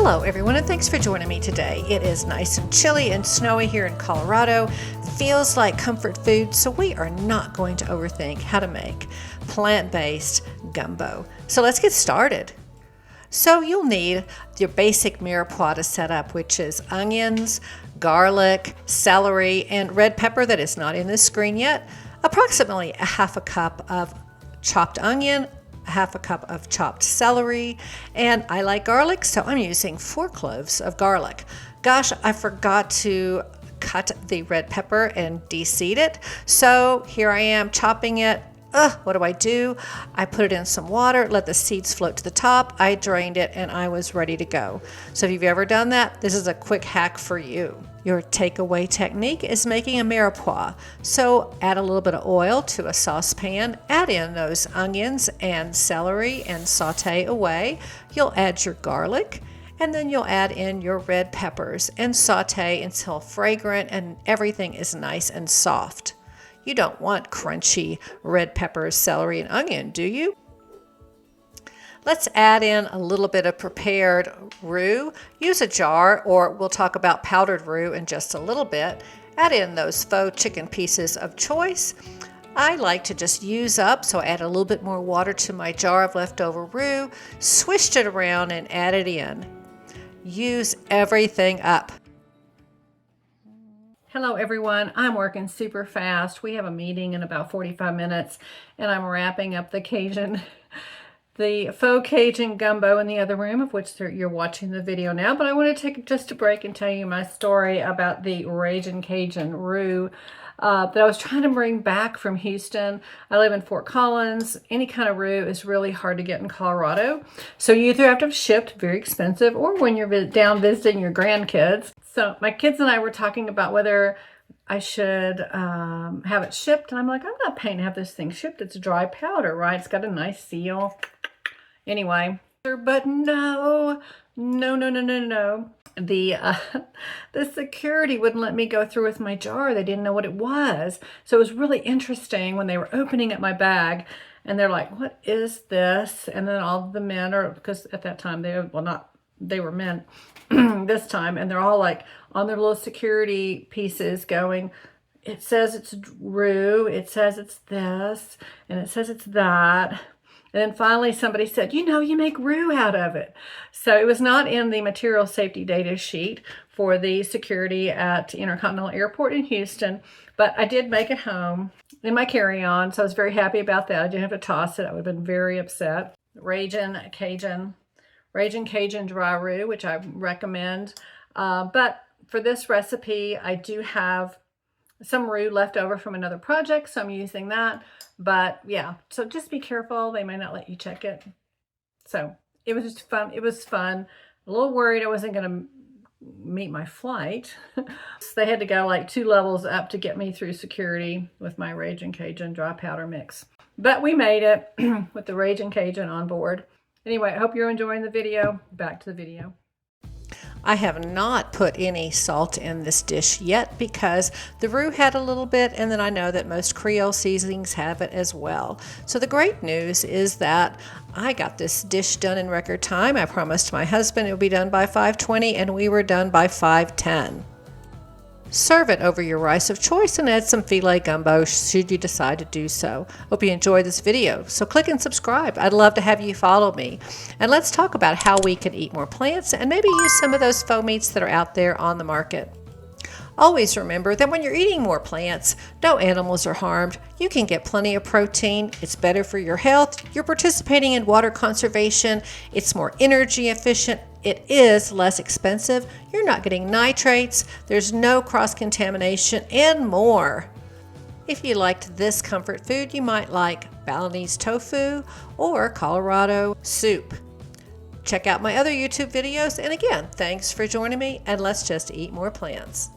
Hello everyone, and thanks for joining me today. It is nice and chilly and snowy here in Colorado. Feels like comfort food, so we are not going to overthink how to make plant-based gumbo. So let's get started. So you'll need your basic mirepoix to set up, which is onions, garlic, celery, and red pepper that is not in this screen yet, approximately a half a cup of chopped onion, a half a cup of chopped celery, and I like garlic, so I'm using 4 cloves of garlic. Gosh, I forgot to cut the red pepper and de-seed it, so here I am chopping it. What do? I put it in some water, let the seeds float to the top. I drained it and I was ready to go. So if you've ever done that, this is a quick hack for you. Your takeaway technique is making a mirepoix. So add a little bit of oil to a saucepan, add in those onions and celery and saute away. You'll add your garlic, and then you'll add in your red peppers and saute until fragrant and everything is nice and soft. You don't want crunchy red peppers, celery, and onion, do you? Let's add in a little bit of prepared roux. Use a jar, or we'll talk about powdered roux in just a little bit. Add in those faux chicken pieces of choice. I like to just use up, so I add a little bit more water to my jar of leftover roux, swished it around and add it in. Use everything up. Hello everyone, I'm working super fast. We have a meeting in about 45 minutes and I'm wrapping up the faux Cajun gumbo in the other room, of which you're watching the video now. But I want to take just a break and tell you my story about the Ragin' Cajun roux that I was trying to bring back from Houston. I live in Fort Collins. Any kind of roux is really hard to get in Colorado. So you either have to have shipped, very expensive, or when you're down visiting your grandkids. So my kids and I were talking about whether I should have it shipped. And I'm like, I'm not paying to have this thing shipped. It's dry powder, right? It's got a nice seal. Anyway, but no. The security wouldn't let me go through with my jar. They didn't know what it was. So it was really interesting when they were opening up my bag and they're like, what is this? And then all the men because at that time they were men this time, and they're all like on their little security pieces going, it says it's roux, it says it's this, and it says it's that. And then finally somebody said, you make roux out of it. So it was not in the material safety data sheet for the security at Intercontinental Airport in Houston, but I did make it home in my carry-on, so I was very happy about that. I didn't have to toss it. I would have been very upset. Ragin' Cajun dry roux, which I recommend. But for this recipe, I do have some roux left over from another project, so I'm using that. But yeah, so just be careful. They may not let you check it. So it was just fun. It was fun. A little worried I wasn't going to meet my flight. So they had to go like 2 levels up to get me through security with my Ragin' Cajun dry powder mix. But we made it with the Ragin' Cajun on board. Anyway, I hope you're enjoying the video. Back to the video. I have not put any salt in this dish yet because the roux had a little bit, and then I know that most Creole seasonings have it as well. So the great news is that I got this dish done in record time. I promised my husband it would be done by 5:20, and we were done by 5:10. Serve it over your rice of choice and add some filet gumbo should you decide to do so. Hope you enjoyed this video. So click and subscribe. I'd love to have you follow me. And let's talk about how we can eat more plants and maybe use some of those faux meats that are out there on the market. Always remember that when you're eating more plants, no animals are harmed. You can get plenty of protein. It's better for your health. You're participating in water conservation. It's more energy efficient. It is less expensive. You're not getting nitrates. There's no cross-contamination and more. If you liked this comfort food, you might like Balinese tofu or Colorado soup. Check out my other YouTube videos. And again, thanks for joining me, and let's just eat more plants.